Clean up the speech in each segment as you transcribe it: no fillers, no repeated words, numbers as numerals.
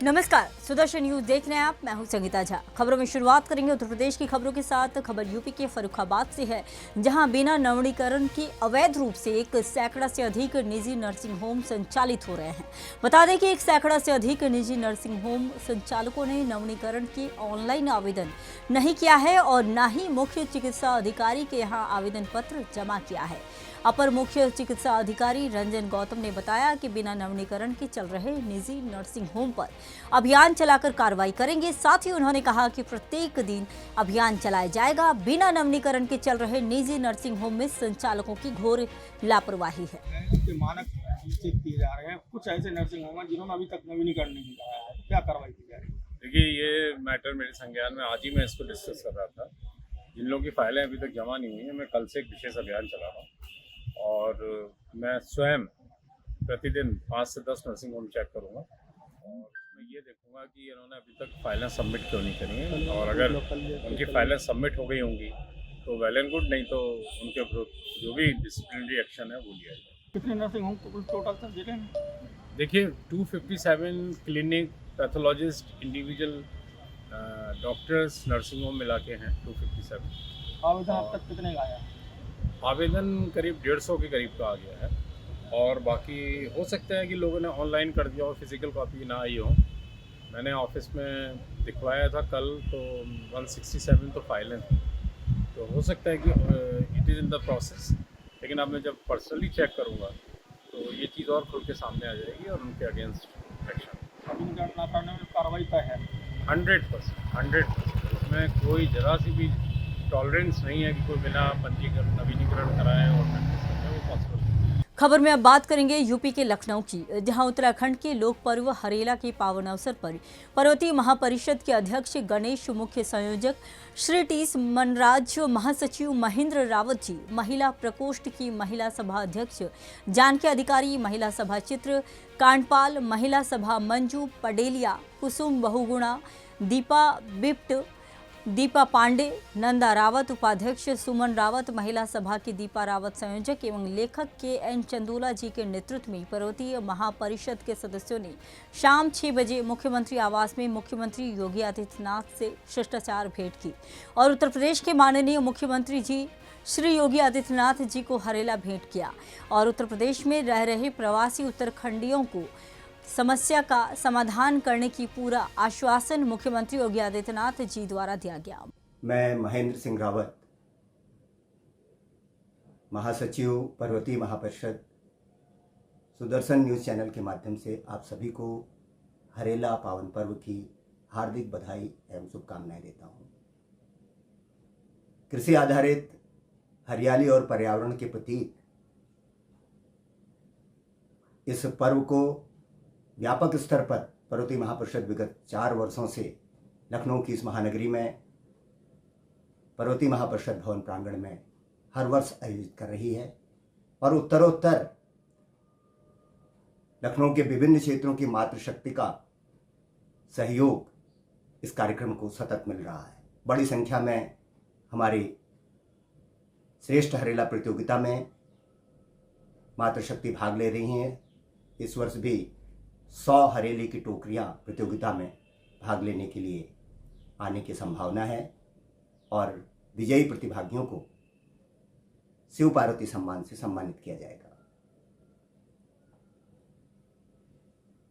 नमस्कार, सुदर्शन न्यूज देख रहे हैं आप। मैं हूं संगीता झा। खबरों में शुरुआत करेंगे उत्तर प्रदेश की खबरों के साथ। खबर यूपी के फर्रुखाबाद से है, जहां बिना नवीनीकरण के अवैध रूप से 1 सैकड़ा से अधिक निजी नर्सिंग होम संचालित हो रहे हैं। बता दें कि 1 सैकड़ा से अधिक निजी नर्सिंग होम संचालकों ने नवीनीकरण के ऑनलाइन आवेदन नहीं किया है और न ही मुख्य चिकित्सा अधिकारी के यहाँ आवेदन पत्र जमा किया है। अपर मुख्य चिकित्सा अधिकारी रंजन गौतम ने बताया कि बिना नवीनीकरण के चल रहे निजी नर्सिंग होम पर अभियान चलाकर कार्रवाई करेंगे। साथ ही उन्होंने कहा कि प्रत्येक दिन अभियान चलाया जाएगा। बिना नवीनीकरण के चल रहे निजी नर्सिंग होम में संचालकों की घोर लापरवाही है। मानक चेक किए जा रहे हैं। कुछ ऐसे नर्सिंग होम हैं जिन्होंने अभी तक नवीनीकरण नहीं कराया है, क्या कार्रवाई की जा रही है? देखिए, ये मैटर मेरे संज्ञान में आज ही मैं इसको डिस्कस कर रहा था। जिन लोगों की फाइलें अभी तक जमा नहीं हुई हैं, मैं कल से एक विशेष अभियान चला रहा हूँ और मैं स्वयं प्रतिदिन 5 से 10 नर्सिंग होम चेक करूँगा और उसमें ये देखूँगा कि इन्होंने अभी तक फाइलें सबमिट क्यों नहीं करी हैं, और अगर उनकी फाइलें सबमिट हो गई होंगी तो वेल एंड गुड, नहीं तो उनके विरुद्ध जो भी डिसिप्लिनरी एक्शन है वो लिया जाए। कितने नर्सिंग होम टोटल सर जिले में? देखिए, 257 clinic, pathologist, individual doctors, nursing home मिला के हैं 257। आवेदन अब तक कितने का आया? आवेदन करीब 150 के करीब का आ गया है और बाकी हो सकता है कि लोगों ने ऑनलाइन कर दिया और फिजिकल कॉपी ना आई हो। मैंने ऑफिस में दिखवाया था कल, तो 167 तो फाइलें थी, तो हो सकता है कि it is in the process. लेकिन अब मैं जब पर्सनली चेक करूँगा तो ये चीज़ और खुल के सामने आ जाएगी और उनके अगेंस्ट एक्शन। नवीनीकरण ना करने में कार्रवाई तय है। 100%। इसमें कोई ज़रा सी भी टॉलरेंस नहीं है कि कोई बिना पंजीकरण नवीनीकरण कराए और प्रैक्टिस करें, वो पॉसिबल नहीं। खबर में अब बात करेंगे यूपी के लखनऊ की, जहां उत्तराखंड के लोक पर्व हरेला के पावन अवसर पर पर्वतीय महापरिषद के अध्यक्ष गणेश, मुख्य संयोजक श्री टी मनराज, महासचिव महेंद्र रावत जी, महिला प्रकोष्ठ की महिला सभा अध्यक्ष जानकी अधिकारी, महिला सभा चित्र कांडपाल, महिला सभा मंजू पडेलिया, कुसुम बहुगुणा, दीपा बिप्ट, दीपा पांडे, नंदा रावत उपाध्यक्ष, सुमन रावत महिला सभा की दीपा रावत संयोजक एवं लेखक के एन चंदोला जी के नेतृत्व में पर्वतीय महापरिषद के सदस्यों ने शाम 6 बजे मुख्यमंत्री आवास में मुख्यमंत्री योगी आदित्यनाथ से शिष्टाचार भेंट की और उत्तर प्रदेश के माननीय मुख्यमंत्री जी श्री योगी आदित्यनाथ जी को हरेला भेंट किया और उत्तर प्रदेश में रह रहे प्रवासी उत्तराखंडियों को समस्या का समाधान करने की पूरा आश्वासन मुख्यमंत्री योगी आदित्यनाथ जी द्वारा दिया गया। मैं महेंद्र सिंह रावत, महासचिव पर्वतीय महापरिषद, सुदर्शन न्यूज़ चैनल के माध्यम से आप सभी को हरेला पावन पर्व की हार्दिक बधाई एवं शुभकामनाएं देता हूं। कृषि आधारित हरियाली और पर्यावरण के प्रतीक इस पर्व को व्यापक स्तर पर पर्वतीय महापरिषद विगत 4 वर्षों से लखनऊ की इस महानगरी में पर्वतीय महापरिषद भवन प्रांगण में हर वर्ष आयोजित कर रही है और उत्तरोत्तर लखनऊ के विभिन्न क्षेत्रों की मातृशक्ति का सहयोग इस कार्यक्रम को सतत मिल रहा है। बड़ी संख्या में हमारी श्रेष्ठ हरेला प्रतियोगिता में मातृशक्ति भाग ले रही हैं। इस वर्ष भी 100 हरेले की टोकरियां प्रतियोगिता में भाग लेने के लिए आने की संभावना है और विजयी प्रतिभागियों को शिव पार्वती सम्मान से सम्मानित किया जाएगा।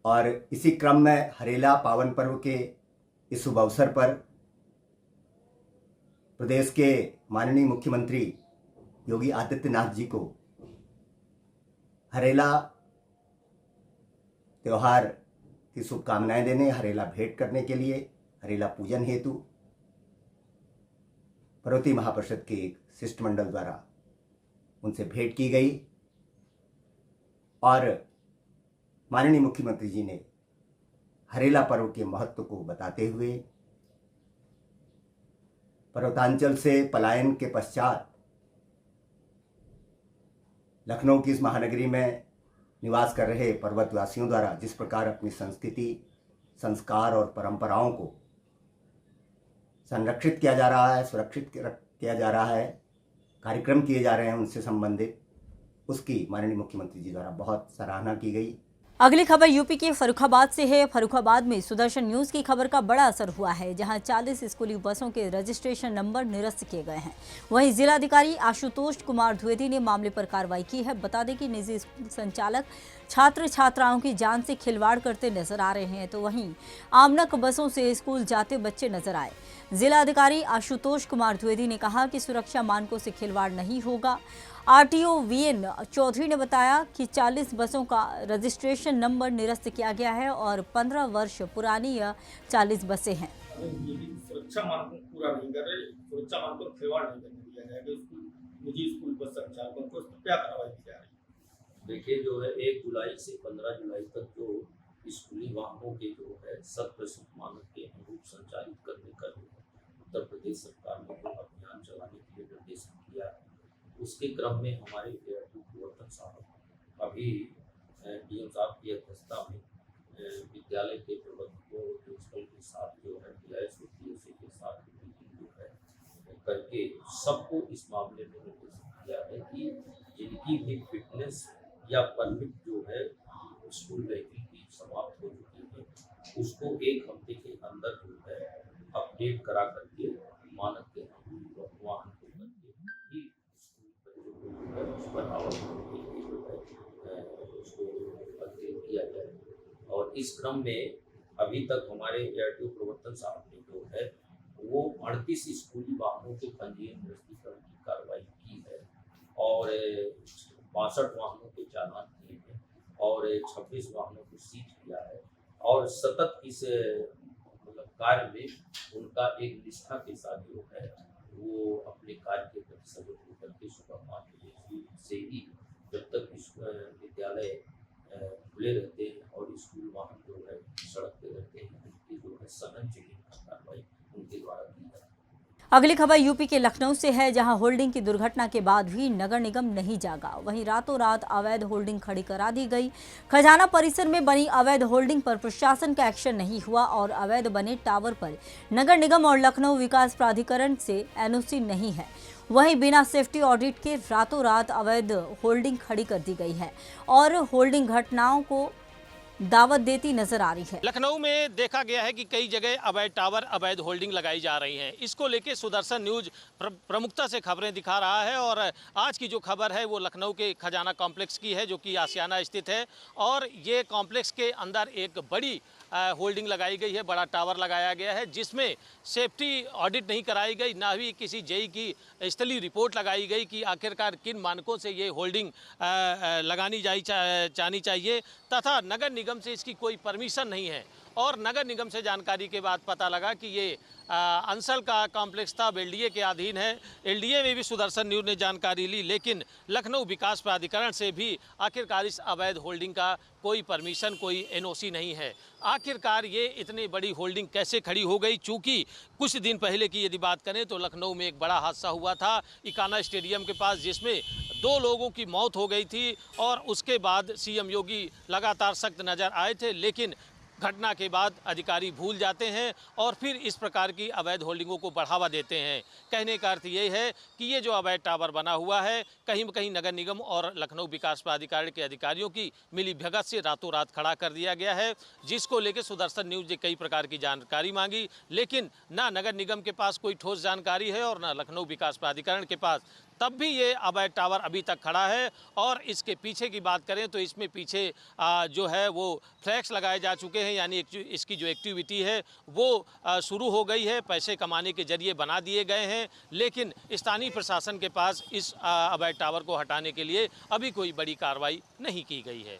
और इसी क्रम में हरेला पावन पर्व के इस शुभ अवसर पर प्रदेश के माननीय मुख्यमंत्री योगी आदित्यनाथ जी को हरेला त्योहार की शुभकामनाएं देने, हरेला भेंट करने के लिए, हरेला पूजन हेतु पर्वतीय महापरिषद के एक शिष्टमंडल द्वारा उनसे भेंट की गई और माननीय मुख्यमंत्री जी ने हरेला पर्व के महत्व को बताते हुए पर्वतांचल से पलायन के पश्चात लखनऊ की इस महानगरी में निवास कर रहे पर्वतवासियों द्वारा जिस प्रकार अपनी संस्कृति, संस्कार और परंपराओं को संरक्षित किया जा रहा है, सुरक्षित किया जा रहा है, कार्यक्रम किए जा रहे हैं उनसे संबंधित, उसकी माननीय मुख्यमंत्री जी द्वारा बहुत सराहना की गई। अगली खबर यूपी के फर्रुखाबाद से है। फर्रुखाबाद में सुदर्शन न्यूज की खबर का बड़ा असर हुआ है, जहां 40 स्कूली बसों के रजिस्ट्रेशन नंबर निरस्त किए गए हैं। वहीं जिलाधिकारी आशुतोष कुमार द्विवेदी ने मामले पर कार्रवाई की है। बता दें कि निजी स्कूल संचालक छात्र छात्राओं की जान से खिलवाड़ करते नजर आ रहे हैं, तो वहीं आमनक बसों से स्कूल जाते बच्चे नजर आए। जिलाधिकारी आशुतोष कुमार द्विवेदी ने कहा कि सुरक्षा मानकों से खिलवाड़ नहीं होगा। आरटीओ वीएन चौधरी ने बताया कि 40 बसों का रजिस्ट्रेशन नंबर निरस्त किया गया है और 15 वर्ष पुरानी यह 40 बसें हैं। ये भी सुरक्षा मानकों को पूरा नहीं कर रहे, सुरक्षा मानकों को खिलवाड़ नहीं करने दिया जाएगा। स्कूल निजी स्कूल बस संचालकों को क्या कार्रवाई की जा रही है? देखिए, जो है 1 जुलाई से 15 जुलाई तक जो स्कूली वाहनों के जो है 100% मानक के अनुरूप संचालित करने का जो है उत्तर प्रदेश सरकार ने जो अभियान चलाने के लिए निर्देशित किया है, उसके क्रम में हमारे प्रवर्तन साहब अभी डीएम साहब की अध्यक्षता में विद्यालय के प्रबंधकों प्रिंसिपल के साथ जो है डीआईएसओ पीएसओ के साथ मीटिंग जो है करके सबको इस मामले में निर्देशित किया है कि जिनकी भी फिटनेस या परमिट जो है स्कूल व्हीकल की समाप्त हो चुकी है, उसको 1 हफ्ते के अंदर जो है अपडेट करा करके मानक के अनुरूप वाहन को करके ही स्कूल उस पर आवश्यक उसको अपडेट किया जाए। और इस क्रम में अभी तक हमारे एआरटीओ प्रवर्तन साहब ने जो है वो 38 स्कूली वाहनों के पंजीयन निरस्तीकरण की कार्रवाई की है और 62 वाहनों के चालान किए हैं और 26 वाहनों को सीज किया है और सतत इस मतलब कार्य में उनका एक निष्ठा के साथ जो है वो अपने कार्य के प्रति सजग होकर के सुबह 5 बजे से ही जब तक विद्यालय खुले रहते हैं और स्कूल वाहन जो है सड़क पे रहते हैं, उनकी जो है सघन चेकिंग का कार्रवाई उनके द्वारा की जाती है। अगली खबर यूपी के लखनऊ से है, जहां होल्डिंग की दुर्घटना के बाद भी नगर निगम नहीं जागा। वहीं रातों रात अवैध होल्डिंग खड़ी करा दी गई। खजाना परिसर में बनी अवैध होल्डिंग पर प्रशासन का एक्शन नहीं हुआ और अवैध बने टावर पर नगर निगम और लखनऊ विकास प्राधिकरण से एनओसी नहीं है। वहीं बिना सेफ्टी ऑडिट के रातों रात अवैध होल्डिंग खड़ी कर दी गई है और होल्डिंग घटनाओं को दावत देती नजर आ रही है। लखनऊ में देखा गया है कि कई जगह अवैध टावर, अवैध होल्डिंग लगाई जा रही हैं। इसको लेके सुदर्शन न्यूज प्रमुखता से खबरें दिखा रहा है और आज की जो खबर है वो लखनऊ के खजाना कॉम्प्लेक्स की है, जो कि आशियाना स्थित है और ये कॉम्प्लेक्स के अंदर एक बड़ी होल्डिंग लगाई गई है, बड़ा टावर लगाया गया है, जिसमें सेफ्टी ऑडिट नहीं कराई गई, ना ही किसी जेई की स्थलीय रिपोर्ट लगाई गई कि आखिरकार किन मानकों से ये होल्डिंग लगानी जानी चाहिए तथा नगर निगम से इसकी कोई परमिशन नहीं है। और नगर निगम से जानकारी के बाद पता लगा कि ये अंसल का कॉम्प्लेक्स था, एलडीए के अधीन है। एलडीए में भी सुदर्शन न्यूज ने जानकारी ली, लेकिन लखनऊ विकास प्राधिकरण से भी आखिरकार इस अवैध होल्डिंग का कोई परमिशन, कोई एनओसी नहीं है। आखिरकार ये इतनी बड़ी होल्डिंग कैसे खड़ी हो गई? चूँकि कुछ दिन पहले की यदि बात करें तो लखनऊ में एक बड़ा हादसा हुआ था इकाना स्टेडियम के पास, जिसमें 2 लोगों की मौत हो गई थी और उसके बाद सीएम योगी लगातार सख्त नज़र आए थे, लेकिन घटना के बाद अधिकारी भूल जाते हैं और फिर इस प्रकार की अवैध होल्डिंगों को बढ़ावा देते हैं। कहने का अर्थ ये है कि ये जो अवैध टावर बना हुआ है, कहीं न कहीं नगर निगम और लखनऊ विकास प्राधिकरण के अधिकारियों की मिलीभगत से रातों रात खड़ा कर दिया गया है, जिसको लेकर सुदर्शन न्यूज ने कई प्रकार की जानकारी मांगी, लेकिन ना नगर निगम के पास कोई ठोस जानकारी है और ना लखनऊ विकास प्राधिकरण के पास। तब भी ये अवैध टावर अभी तक खड़ा है और इसके पीछे की बात करें तो इसमें पीछे जो है वो फ्लैक्स लगाए जा चुके हैं, यानी इसकी जो एक्टिविटी है वो शुरू हो गई है, पैसे कमाने के जरिए बना दिए गए हैं, लेकिन स्थानीय प्रशासन के पास इस अवैध टावर को हटाने के लिए अभी कोई बड़ी कार्रवाई नहीं की गई है।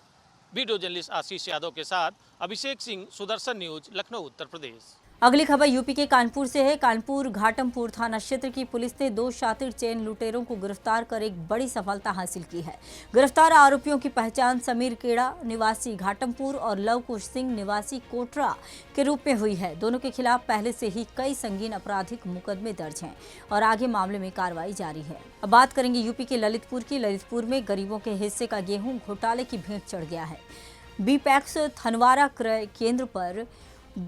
वीडियो जर्नलिस्ट आशीष यादव के साथ अभिषेक सिंह, सुदर्शन न्यूज, लखनऊ, उत्तर प्रदेश। अगली खबर यूपी के कानपुर से है। कानपुर घाटमपुर थाना क्षेत्र की पुलिस ने 2 शातिर चेन लुटेरों को गिरफ्तार कर एक बड़ी सफलता हासिल की है। गिरफ्तार आरोपियों की पहचान समीर केड़ा निवासी घाटमपुर और लव कुश सिंह निवासी कोटरा के रूप में हुई है। दोनों के खिलाफ पहले से ही कई संगीन आपराधिक मुकदमे दर्ज हैं और आगे मामले में कार्रवाई जारी है। अब बात करेंगे यूपी के ललितपुर की। ललितपुर में गरीबों के हिस्से का गेहूं घोटाले की भेंट चढ़ गया है। बीपैक्स थनवारा क्रय केंद्र पर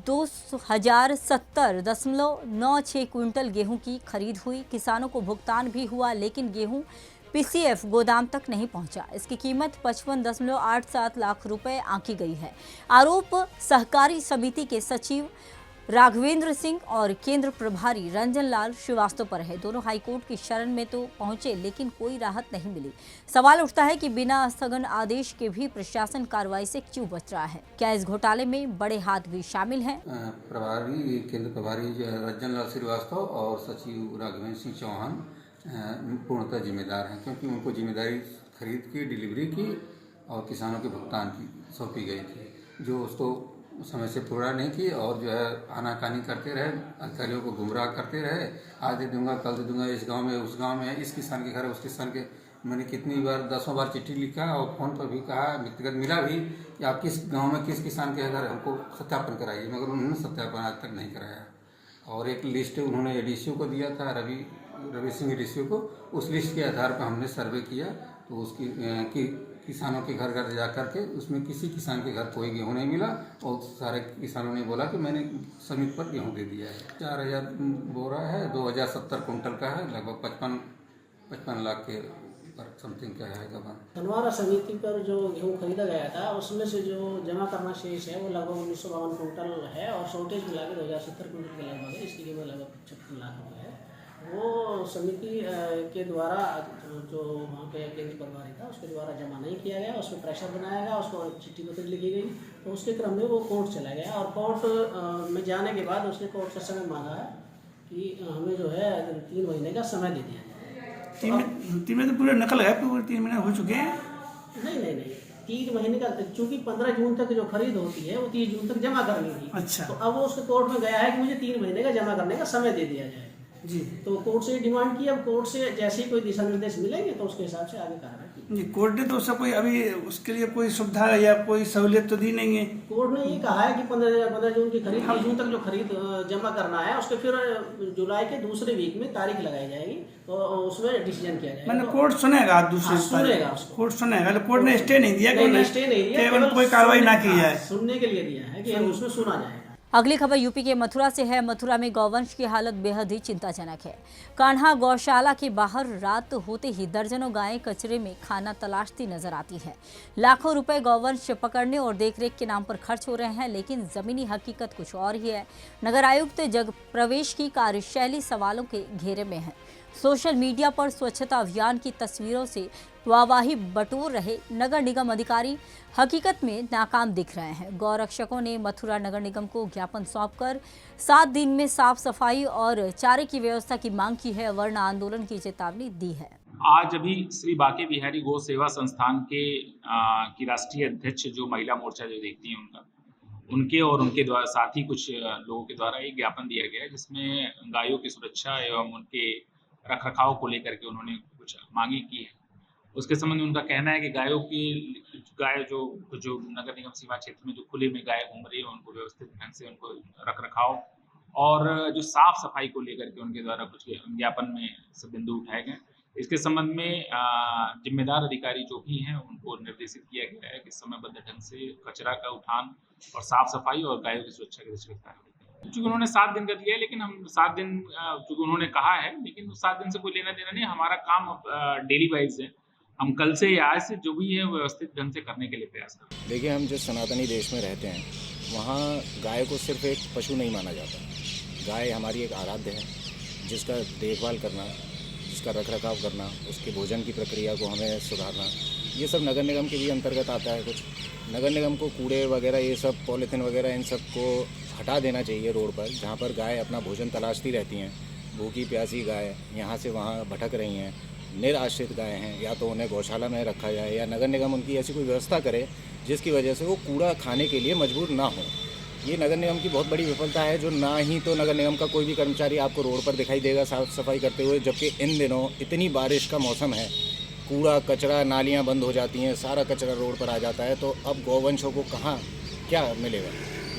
2070.96 क्विंटल गेहूं की खरीद हुई। किसानों को भुगतान भी हुआ, लेकिन गेहूं पीसीएफ गोदाम तक नहीं पहुंचा। इसकी कीमत 55.87 लाख रुपए आंकी गई है। आरोप सहकारी समिति के सचिव राघवेंद्र सिंह और केंद्र प्रभारी रंजन लाल श्रीवास्तव पर है। दोनों हाईकोर्ट की शरण में तो पहुंचे लेकिन कोई राहत नहीं मिली। सवाल उठता है कि बिना स्थगन आदेश के भी प्रशासन कार्रवाई से क्यों बच रहा है? क्या इस घोटाले में बड़े हाथ भी शामिल हैं? प्रभारी केंद्र प्रभारी रंजन लाल श्रीवास्तव और सचिव राघवेंद्र सिंह चौहान पूर्णतः जिम्मेदार हैं, क्योंकि उनको जिम्मेदारी खरीद की, डिलीवरी की और किसानों के भुगतान की सौंपी गई थी, जो उसको समय से पूरा नहीं की और जो है आनाकानी करते रहे, अधिकारियों को गुमराह करते रहे। आज दे दूंगा, कल दे दूंगा, इस गांव में, उस गांव में, इस किसान के घर है, उस किसान के। मैंने कितनी बार, 10 बार चिट्ठी लिखा और फ़ोन पर भी कहा, व्यक्तिगत मिला भी कि आप किस गांव में किस किसान के घर हमको सत्यापन कराइए, मगर उन्होंने सत्यापन आज तक नहीं कराया। और एक लिस्ट उन्होंने एडीसीओ को दिया था, रवि सिंह एडीसीओ को। उस लिस्ट के आधार पर हमने सर्वे किया तो उसकी किसानों के घर घर जा करके उसमें किसी किसान के घर कोई गेहूँ नहीं मिला और सारे किसानों ने बोला कि मैंने समिति पर गेहूँ दे दिया है। 4000 बोरा है, 2070 कुंटल का है, लगभग 55 लाख के समथिंग का है गबन। धनवारा समिति पर जो गेहूँ खरीदा गया था उसमें से जो जमा करना शेष है वो लगभग 1952 कुंटल है और शॉर्टेज मिला के 2070 कुंटल के लगभग है। इसकी कीमत लगभग 55 लाख रुपये है। वो समिति के द्वारा जो वहाँ पे केंद्र प्रभारी था उसके द्वारा जमा नहीं किया गया, उसमें प्रेशर बनाया गया, उसको चिट्ठी पत्र लिखी गई, तो उसके क्रम में वो कोर्ट चला गया और कोर्ट में जाने के बाद उसने कोर्ट से समय मांगा है कि हमें जो है 3 महीने का समय दे दिया जाए। 3 महीने पूरे नकल है, पूरे 3 महीने हो चुके हैं। नहीं 3 महीने का, चूंकि 15 जून तक जो खरीद होती है वो 30 जून तक जमा करनी थी। अच्छा। तो अब वो उसके कोर्ट में गया है कि मुझे 3 महीने का जमा करने का समय दे दिया जाए जी। तो कोर्ट से डिमांड की। अब कोर्ट से जैसे ही कोई दिशा निर्देश मिलेंगे तो उसके हिसाब से आगे कार्रवाई की। जी, कोर्ट ने तो उसका कोई अभी उसके लिए कोई सुविधा या कोई सहूलियत तो दी नहीं है। कोर्ट ने ये कहा है कि 15 जून की खरीद, 30 जून तक जो खरीद जमा करना है उसके फिर जुलाई के दूसरे वीक में तारीख लगाई जाएगी तो उसमें डिसीजन किया जाएगा। मैंने कोर्ट सुनेगा दूसरे सुनेगा, कोर्ट सुनेगा। कोर्ट ने स्टे नहीं दिया, स्टे नहीं दिया, केवल कोई कार्रवाई ना की जाए, सुनने के लिए दिया है कि उसमें सुना जाएगा। अगली खबर यूपी के मथुरा से है। मथुरा में गौवंश की हालत बेहद ही चिंताजनक है। कान्हा गौशाला के बाहर रात होते ही दर्जनों गायें कचरे में खाना तलाशती नजर आती है। लाखों रुपए गौवंश पकड़ने और देखरेख के नाम पर खर्च हो रहे हैं, लेकिन जमीनी हकीकत कुछ और ही है। नगर आयुक्त जग प्रवेश की कार्यशैली सवालों के घेरे में है। सोशल मीडिया पर स्वच्छता अभियान की तस्वीरों से वाहवाही बटोर रहे नगर निगम अधिकारी हकीकत में नाकाम दिख रहे हैं। गौरक्षकों ने मथुरा नगर निगम को ज्ञापन सौंपकर 7 दिन में साफ सफाई और चारे की व्यवस्था की मांग की है, वरना आंदोलन की चेतावनी दी है। आज अभी श्री बाके बिहारी गौ सेवा संस्थान के की राष्ट्रीय अध्यक्ष जो महिला मोर्चा जो देखती हैं उनके और उनके द्वारा साथ ही कुछ लोगों के द्वारा एक ज्ञापन दिया गया है, जिसमें गायों की सुरक्षा एवं उनके रखरखाव को लेकर के उन्होंने कुछ मांगे की है। उसके संबंध में उनका कहना है कि गाय जो नगर निगम सीमा क्षेत्र में जो खुले में गाय घूम रही है उनको व्यवस्थित ढंग से उनको रखरखाव और जो साफ सफाई को लेकर के उनके द्वारा कुछ ज्ञापन में सब बिंदु उठाए गए। इसके संबंध में जिम्मेदार अधिकारी जो भी हैं उनको निर्देशित किया गया है कि समयबद्ध ढंग से कचरा का उठान और साफ सफाई और गायों की सुरक्षा की दृष्टि से। चूँकि उन्होंने 7 दिन कर लिया है, लेकिन हम 7 दिन चूँकि उन्होंने कहा है, लेकिन 7 दिन से कोई लेना देना नहीं। हमारा काम डेली वाइज है। हम कल से या आज से जो भी है व्यवस्थित ढंग से करने के लिए प्रयास करें। देखिए, हम जिस सनातनी देश में रहते हैं वहाँ गाय को सिर्फ एक पशु नहीं माना जाता। गाय हमारी एक आराध्य है, जिसका देखभाल करना, जिसका रखरखाव करना, उसके भोजन की प्रक्रिया को हमें सुधारना, ये सब नगर निगम के भी अंतर्गत आता है। कुछ नगर निगम को कूड़े वगैरह, ये सब पॉलीथीन वगैरह, इन सब को हटा देना चाहिए रोड पर, जहाँ पर गाय अपना भोजन तलाशती रहती हैं। भूखी प्यासी गाय यहाँ से वहाँ भटक रही हैं, निराश्रित गाय हैं, या तो उन्हें गौशाला में रखा जाए या नगर निगम उनकी ऐसी कोई व्यवस्था करे जिसकी वजह से वो कूड़ा खाने के लिए मजबूर ना हो। ये नगर निगम की बहुत बड़ी विफलता है, जो ना ही तो नगर निगम का कोई भी कर्मचारी आपको रोड पर दिखाई देगा साफ सफाई करते हुए, जबकि इन दिनों इतनी बारिश का मौसम है, कूड़ा कचरा नालियाँ बंद हो जाती हैं, सारा कचरा रोड पर आ जाता है। तो अब गौवंशों को कहाँ क्या मिलेगा?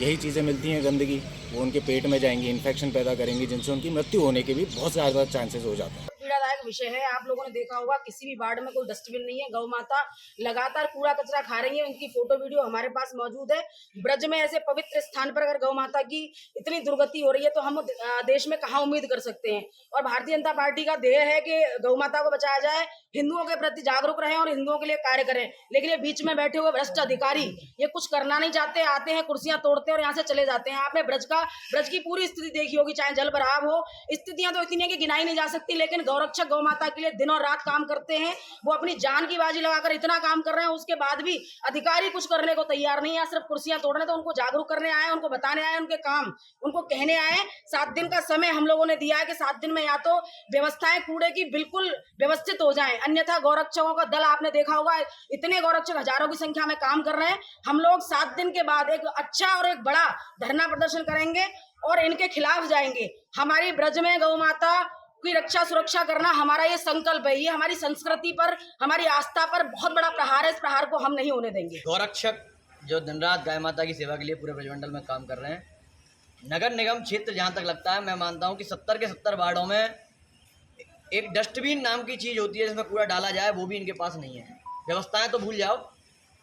यही चीज़ें मिलती हैं, गंदगी, वो उनके पेट में जाएंगी, इन्फेक्शन पैदा करेंगी, जिनसे उनकी मृत्यु होने के भी बहुत ज़्यादा चांसेस हो जाते हैं। पीड़ादायक विषय है। आप लोगों ने देखा होगा किसी भी वार्ड में कोई डस्टबिन नहीं है। गौ माता लगातार कूड़ा कचरा खा रही है, उनकी फोटो वीडियो हमारे पास मौजूद है। ब्रज में ऐसे पवित्र स्थान पर अगर गौ माता की इतनी दुर्गति हो रही है तो हम देश में कहाँ उम्मीद कर सकते हैं। और भारतीय जनता पार्टी का ध्येय है कि गौ माता को बचाया जाए, हिंदुओं के प्रति जागरूक रहें और हिंदुओं के लिए कार्य करें। लेकिन ये बीच में बैठे हुए भ्रष्ट अधिकारी ये कुछ करना नहीं चाहते, आते हैं, कुर्सियां तोड़ते हैं और यहाँ से चले जाते हैं। आपने ब्रज की पूरी स्थिति देखी होगी, चाहे जल भराव हो, स्थितियां तो इतनी है कि गिनाई नहीं जा सकती। लेकिन गौरक्षक गौ माता के लिए दिन और रात काम करते हैं, वो अपनी जान की बाजी लगाकर इतना काम कर रहे हैं, उसके बाद भी अधिकारी कुछ करने को तैयार नहीं है, सिर्फ कुर्सियां तोड़ने। तो उनको जागरूक करने आए, उनको बताने आए, उनके काम उनको कहने आए। 7 दिन का समय हम लोगों ने दिया है कि 7 दिन में या तो व्यवस्थाएं कूड़े की बिल्कुल व्यवस्थित हो जाएं, अन्यथा गौरक्षकों का दल आपने देखा होगा इतने गौरक्षक हजारों की संख्या में काम कर रहे हैं। हम लोग 7 दिन के बाद एक अच्छा और एक बड़ा धरना प्रदर्शन करेंगे और इनके खिलाफ जाएंगे। हमारी ब्रज में गौ माता की रक्षा सुरक्षा करना हमारा ये संकल्प है, ये हमारी संस्कृति पर, हमारी आस्था पर बहुत बड़ा प्रहार है। इस प्रहार को हम नहीं होने देंगे। गौरक्षक जो दिन रात गाय माता की सेवा के लिए पूरे ब्रजमंडल में काम कर रहे हैं, नगर निगम क्षेत्र जहाँ तक लगता है, मैं मानता हूँ कि 70 के 70 वार्डों में एक डस्टबिन नाम की चीज़ होती है जिसमें कूड़ा डाला जाए, वो भी इनके पास नहीं है। व्यवस्थाएं तो भूल जाओ।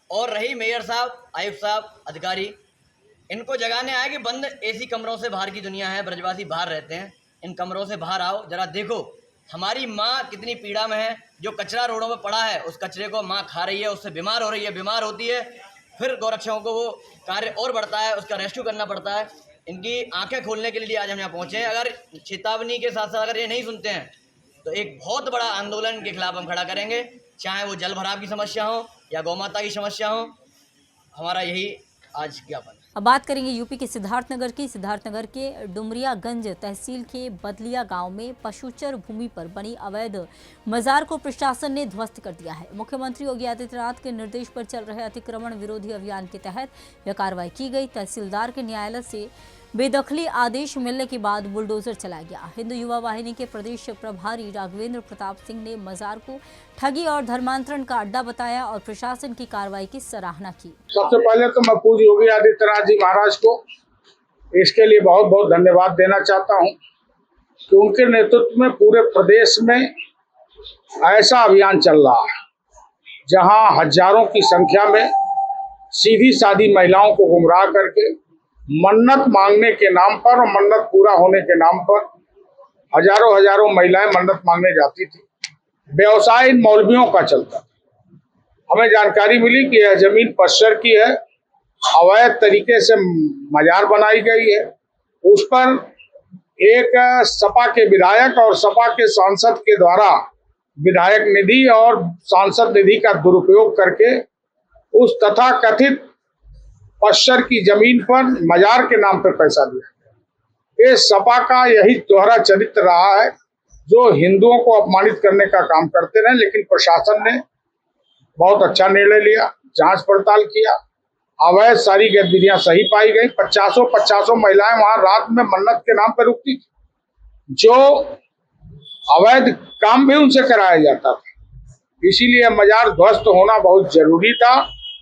और रही मेयर साहब, आयुक्त साहब, अधिकारी, इनको जगाने आए कि बंद एसी कमरों से बाहर की दुनिया है, ब्रजवासी बाहर रहते हैं, इन कमरों से बाहर आओ, जरा देखो हमारी माँ कितनी पीड़ा में है। जो कचरा रोडों में पड़ा है उस कचरे को माँ खा रही है, उससे बीमार हो रही है, बीमार होती है, फिर गौरक्षकों को वो कार्य और बढ़ता है, उसका रेस्क्यू करना पड़ता है। इनकी आंखें खोलने के लिए आज हम यहाँ पहुँचे हैं। अगर चेतावनी के साथ साथ अगर ये नहीं सुनते हैं तो एक बहुत बड़ा आंदोलन के खिलाफ हम खड़ा करेंगे, चाहे वो जल भराव की समस्या हो या गौ माता की समस्या हो। हमारा यही आज ज्ञापन है। अब बात करेंगे यूपी के सिद्धार्थनगर की। सिद्धार्थनगर के डुमरियागंज तहसील के बदलिया गांव में पशुचर भूमि पर बनी अवैध मजार को प्रशासन ने ध्वस्त कर दिया है। मुख्यमंत्री योगी आदित्यनाथ के निर्देश पर चल रहे अतिक्रमण विरोधी अभियान के तहत यह कार्रवाई की गई। तहसीलदार के न्यायालय से बेदखली आदेश मिलने के बाद बुलडोजर चलाया गया। हिंदू युवा वाहिनी के प्रदेश प्रभारी राघवेंद्र प्रताप सिंह ने मजार को ठगी और धर्मांतरण का अड्डा बताया और प्रशासन की कार्रवाई की सराहना की। सबसे पहले तो मैं पूज्य योगी आदित्यनाथ जी महाराज को इसके लिए बहुत बहुत धन्यवाद देना चाहता हूं कि उनके नेतृत्व में पूरे प्रदेश में ऐसा अभियान चल रहा है जहां हजारों की संख्या में सीधी सादी महिलाओं को गुमराह करके मन्नत मांगने के नाम पर और मन्नत पूरा होने के नाम पर हजारों महिलाएं मन्नत मांगने जाती थी। व्यवसाय इन मौलवियों का चलता था। हमें जानकारी मिली कि यह जमीन पश्चर की है, अवैध तरीके से मजार बनाई गई है। उस पर एक सपा के विधायक और सपा के सांसद के द्वारा विधायक निधि और सांसद निधि का दुरुपयोग करके उस तथाकथित पश्चर की जमीन पर मजार के नाम पर पैसा दिया। ये सपा का यही दोहरा चरित्र रहा है, जो हिंदुओं को अपमानित करने का काम करते रहे। लेकिन प्रशासन ने बहुत अच्छा निर्णय लिया, जांच पड़ताल किया, अवैध सारी गतिविधियां सही पाई गई। 50 महिलाएं वहां रात में मन्नत के नाम पर रुकती थी, जो अवैध काम भी उनसे कराया जाता था। इसीलिए मजार ध्वस्त होना बहुत जरूरी था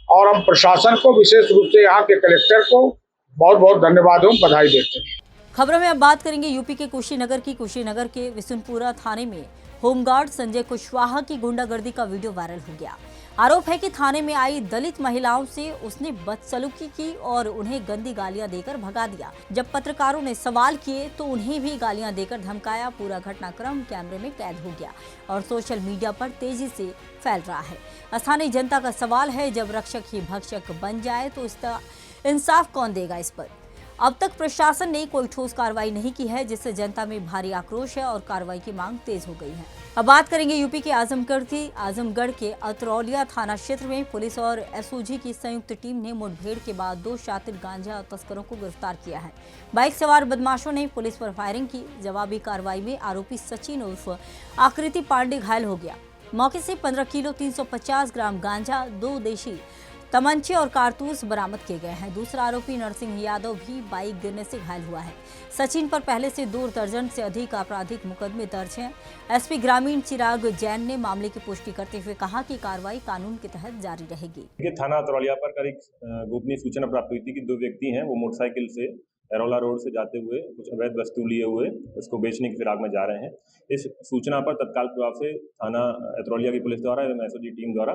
और हम प्रशासन को, विशेष रूप से यहाँ के कलेक्टर को बहुत बहुत धन्यवाद एवं बधाई देते हैं। खबरों में अब बात करेंगे यूपी के कुशीनगर की। कुशीनगर के विशुनपुरा थाने में होमगार्ड संजय कुशवाहा की गुंडागर्दी का वीडियो वायरल हो गया। आरोप है कि थाने में आई दलित महिलाओं से उसने बदसलूकी की और उन्हें गंदी गालियां देकर भगा दिया। जब पत्रकारों ने सवाल किए तो उन्हें भी गालियां देकर धमकाया। पूरा घटनाक्रम कैमरे में कैद हो गया और सोशल मीडिया पर तेजी से फैल रहा है। स्थानीय जनता का सवाल है, जब रक्षक ही भक्षक बन जाए तो इसका इंसाफ कौन देगा। इस पर अब तक प्रशासन ने कोई ठोस कार्रवाई नहीं की है, जिससे जनता में भारी आक्रोश है और कार्रवाई की मांग तेज हो गई है। अब बात करेंगे यूपी के आजमगढ़ के अतरौलिया थाना क्षेत्र में पुलिस और एसओजी की संयुक्त टीम ने मुठभेड़ के बाद 2 शातिर गांजा तस्करों को गिरफ्तार किया है। बाइक सवार बदमाशों ने पुलिस पर फायरिंग की। जवाबी कार्रवाई में आरोपी सचिन उर्फ आकृति पांडे घायल हो गया। मौके से 15 किलो 350 ग्राम गांजा, 2 देशी तमंचे और कारतूस बरामद किए गए हैं। दूसरा आरोपी नरसिंह यादव भी बाइक गिरने से घायल हुआ है। सचिन पर पहले से 2 दर्जन से अधिक आपराधिक मुकदमे दर्ज हैं। एसपी ग्रामीण चिराग जैन ने मामले की पुष्टि करते हुए कहा कि कार्रवाई कानून के तहत जारी रहेगी। थाना अतरौलिया पर करीब गोपनीय सूचना प्राप्त हुई थी कि 2 व्यक्ति हैं, वो मोटरसाइकिल से एरोला रोड से जाते हुए कुछ अवैध वस्तु लिए हुए उसको बेचने की फिराक में जा रहे हैं। इस सूचना पर तत्काल प्रभाव से थाना एतरौलिया की पुलिस द्वारा एवं एसओजी टीम द्वारा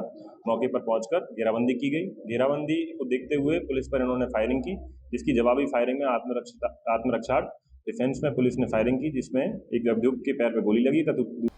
मौके पर पहुंचकर घेराबंदी की गई। घेराबंदी को देखते हुए पुलिस पर इन्होंने फायरिंग की, जिसकी जवाबी फायरिंग में आत्मरक्षार्थ डिफेंस में पुलिस ने फायरिंग की, जिसमें एक अभियुक्त के पैर में गोली लगी।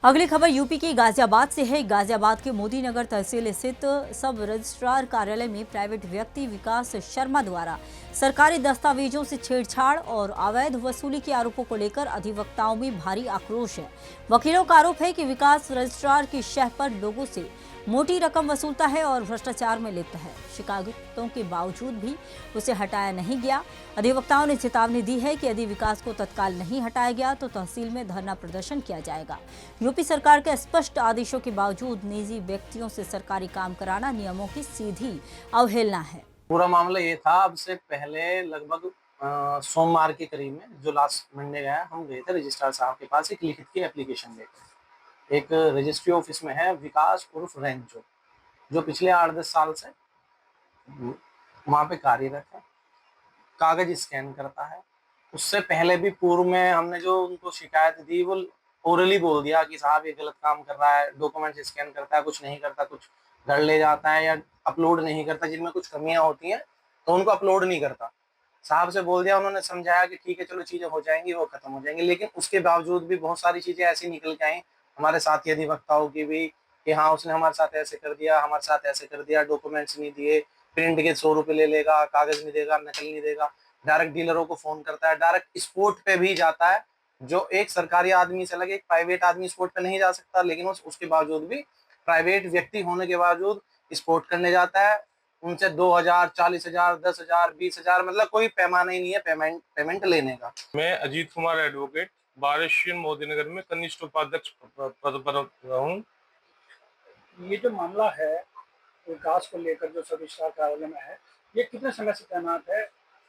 अगली खबर यूपी के गाजियाबाद से है। गाजियाबाद के मोदी नगर तहसील स्थित सब रजिस्ट्रार कार्यालय में प्राइवेट व्यक्ति विकास शर्मा द्वारा सरकारी दस्तावेजों से छेड़छाड़ और अवैध वसूली के आरोपों को लेकर अधिवक्ताओं में भारी आक्रोश है। वकीलों का आरोप है कि विकास रजिस्ट्रार की शह पर लोगों से मोटी रकम वसूलता है और भ्रष्टाचार में लिप्त है। शिकायतों के बावजूद भी उसे हटाया नहीं गया। अधिवक्ताओं ने चेतावनी दी है कि यदि विकास को तत्काल नहीं हटाया गया तो तहसील में धरना प्रदर्शन किया जाएगा। यूपी सरकार के स्पष्ट आदेशों के बावजूद निजी व्यक्तियों से सरकारी काम कराना नियमों की सीधी अवहेलना है। पूरा मामला ये था, अब से पहले लगभग सोमवार के करीब में जो लास्ट मंडे गया, हम गए थे रजिस्ट्रार साहब के पास एक लिखित की एप्लीकेशन लेकर। एक रजिस्ट्री ऑफिस में है विकास उर्फ रेंचो, जो पिछले 8-10 साल से वहाँ पे कार्यरत है, कागज स्कैन करता है। उससे पहले भी पूर्व में हमने जो उनको शिकायत दी वो ओरली बोल दिया कि साहब ये गलत काम कर रहा है, डॉक्यूमेंट स्कैन करता है, कुछ नहीं करता, कुछ घर ले जाता है या अपलोड नहीं करता, जिनमें कुछ कमियां होती हैं तो उनको अपलोड नहीं करता। साहब से बोल दिया, उन्होंने समझाया कि ठीक है चलो चीज़ें हो जाएंगी, वो खत्म हो जाएंगी, लेकिन उसके बावजूद भी बहुत सारी चीज़ें ऐसी निकल के आई हमारे साथी अधिवक्ताओं की भी कि हाँ उसने हमारे साथ ऐसे कर दिया, हमारे साथ ऐसे कर दिया, डॉक्यूमेंट्स नहीं दिए, प्रिंट के 100 रुपये ले लेगा, कागज नहीं देगा, नकल नहीं देगा, डायरेक्ट डीलरों को फोन करता है, डायरेक्ट स्पोर्ट पे भी जाता है। जो एक सरकारी आदमी से लगे, एक प्राइवेट आदमी स्पोर्ट पे नहीं जा सकता, लेकिन उसके बावजूद भी प्राइवेट व्यक्ति होने के बावजूद स्पोर्ट करने जाता है। उनसे 2000, 40,000, 10,000, 20,000, मतलब कोई पैमाना ही नहीं है पेमेंट लेने का। मैं अजीत कुमार एडवोकेट बारिशियन मोदी नगर में कनिष्ठ उपाध्यक्ष पद पर हूँ। ये जो मामला है विकास को लेकर जो सब रजिस्ट्रार कार्यालय में है, ये कितने समय से तैनात है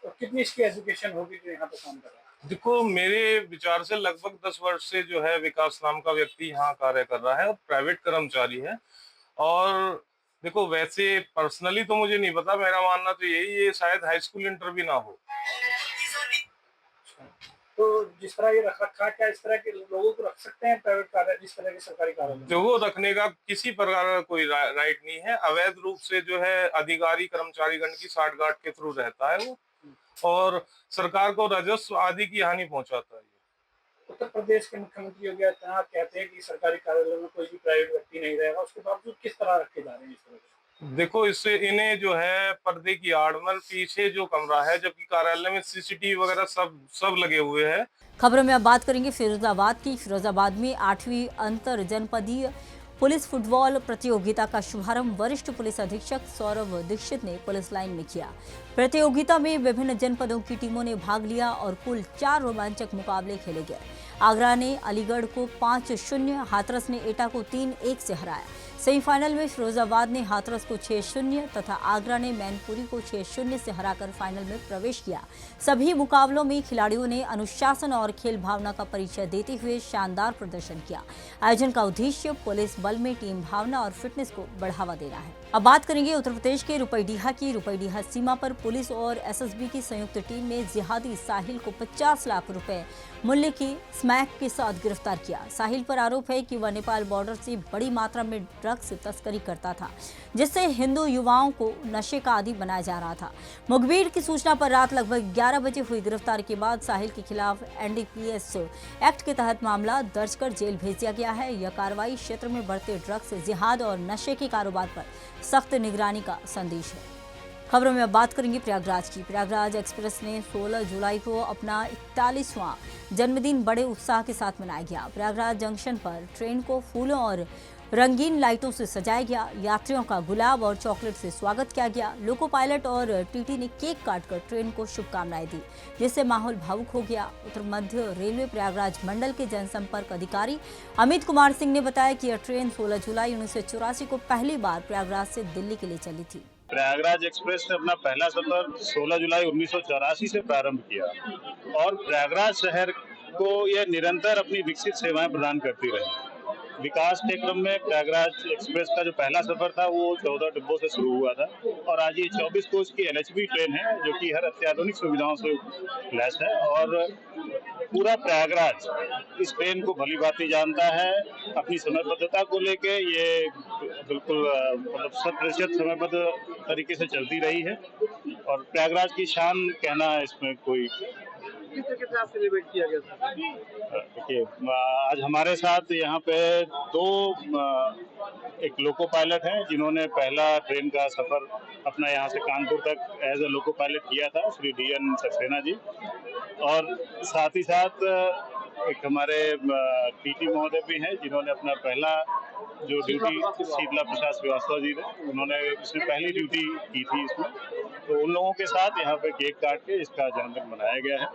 और कितनी इसकी एजुकेशन होगी जो यहाँ पे काम कर रहा है? देखो, मेरे विचार से लगभग 10 वर्ष से जो है विकास नाम का व्यक्ति यहाँ कार्य कर रहा है और प्राइवेट कर्मचारी है। और देखो, वैसे पर्सनली तो मुझे नहीं पता, मेरा मानना तो यही है शायद हाई स्कूल इंटर भी ना हो। तो जिस तरह ये रख रखा, क्या इस तरह के लोगों को रख सकते हैं प्राइवेट कार्यालय, जिस तरह के सरकारी कार्यालय? जो वो रखने का किसी प्रकार का कोई राइट नहीं है। अवैध रूप से जो है अधिकारी कर्मचारीगण की साठगांठ के थ्रू रहता है वो, और सरकार को राजस्व आदि की हानि पहुंचाता है। उत्तर प्रदेश के मुख्यमंत्री योगी आदित्यनाथ कहते हैं कि सरकारी कार्यालय में कोई भी प्राइवेट व्यक्ति नहीं रहेगा, उसके बावजूद किस तरह रखे जा रहे हैं इस तरह? देखो, इससे इन्हें जो है पर्दे की आड़ में पीछे जो कमरा है, जबकि कार्यालय में सीसीटीवी वगैरह सब लगे हुए हैं। खबरों में अब बात करेंगे फिरोजाबाद की। फिरोजाबाद में 8वीं अंतर जनपदीय पुलिस फुटबॉल प्रतियोगिता का शुभारंभ वरिष्ठ पुलिस अधीक्षक सौरभ दीक्षित ने पुलिस लाइन में किया। प्रतियोगिता में विभिन्न जनपदों की टीमों ने भाग लिया और कुल 4 रोमांचक मुकाबले खेले गए। आगरा ने अलीगढ़ को 5-0, हाथरस ने एटा को 3-1 से हराया। सेमीफाइनल में फिरोजाबाद ने हाथरस को 6-0 तथा आगरा ने मैनपुरी को 6-0 से हराकर फाइनल में प्रवेश किया। सभी मुकाबलों में खिलाड़ियों ने अनुशासन और खेल भावना का परिचय देते हुए शानदार प्रदर्शन किया। आयोजन का उद्देश्य पुलिस बल में टीम भावना और फिटनेस को बढ़ावा देना है। अब बात करेंगे उत्तर प्रदेश के रुपईडीहा की। रुपईडीहा सीमा पर पुलिस और एसएसबी की संयुक्त टीम ने जिहादी साहिल को 50 लाख रुपए मूल्य की स्मैक के साथ गिरफ्तार किया। साहिल पर आरोप है कि वह नेपाल बॉर्डर से बड़ी मात्रा में ड्रग्स तस्करी करता था, जिससे हिंदू युवाओं को नशे का आदी बनाया जा रहा था। मुखबिर की सूचना पर रात लगभग 11 बजे हुई गिरफ्तारी के बाद साहिल के खिलाफ एनडीपीएस एक्ट के तहत मामला दर्ज कर जेल भेज दिया गया है। यह कार्रवाई क्षेत्र में बढ़ते ड्रग्स, जिहाद और नशे के कारोबार पर सख्त निगरानी का संदेश है। खबरों में अब बात करेंगे प्रयागराज की। प्रयागराज एक्सप्रेस ने 16 जुलाई को अपना 41वां जन्मदिन बड़े उत्साह के साथ मनाया गया। प्रयागराज जंक्शन पर ट्रेन को फूलों और रंगीन लाइटों से सजाया गया। यात्रियों का गुलाब और चॉकलेट से स्वागत किया गया। लोको पायलट और टीटी ने केक काटकर ट्रेन को शुभकामनाएं दी, जिससे माहौल भावुक हो गया। उत्तर मध्य रेलवे प्रयागराज मंडल के जनसंपर्क अधिकारी अमित कुमार सिंह ने बताया कि यह ट्रेन 16 जुलाई 1984 को पहली बार प्रयागराज से दिल्ली के लिए चली थी। प्रयागराज एक्सप्रेस ने अपना पहला सफर 16 जुलाई 1984 से प्रारंभ किया और प्रयागराज शहर को यह निरंतर अपनी विकसित सेवाएं प्रदान करती रही। विकास के क्रम में प्रयागराज एक्सप्रेस का जो पहला सफर था वो 14 डिब्बों से शुरू हुआ था और आज ये 24 कोच की LHB ट्रेन है जो कि हर अत्याधुनिक सुविधाओं से लैस है और पूरा प्रयागराज इस ट्रेन को भली भांति जानता है। अपनी समयबद्धता को लेके ये बिल्कुल मतलब 100% समयबद्ध तरीके से चलती रही है और प्रयागराज की शान कहना इसमें कोई किस तरीके से आप सेलिब्रेट किया गया था? देखिए आज हमारे साथ यहाँ पे दो एक लोको पायलट हैं जिन्होंने पहला ट्रेन का सफर अपना यहाँ से कानपुर तक एज ए लोको पायलट किया था, श्री DN सक्सेना जी, और साथ ही साथ एक हमारे TT महोदय भी हैं जिन्होंने अपना पहला जो ड्यूटी शीतला प्रसाद श्रीवास्तव जी ने उन्होंने इसमें पहली ड्यूटी की थी इसमें, तो उन लोगों के साथ यहाँ पे केक काट के इसका जन्मदिन मनाया गया है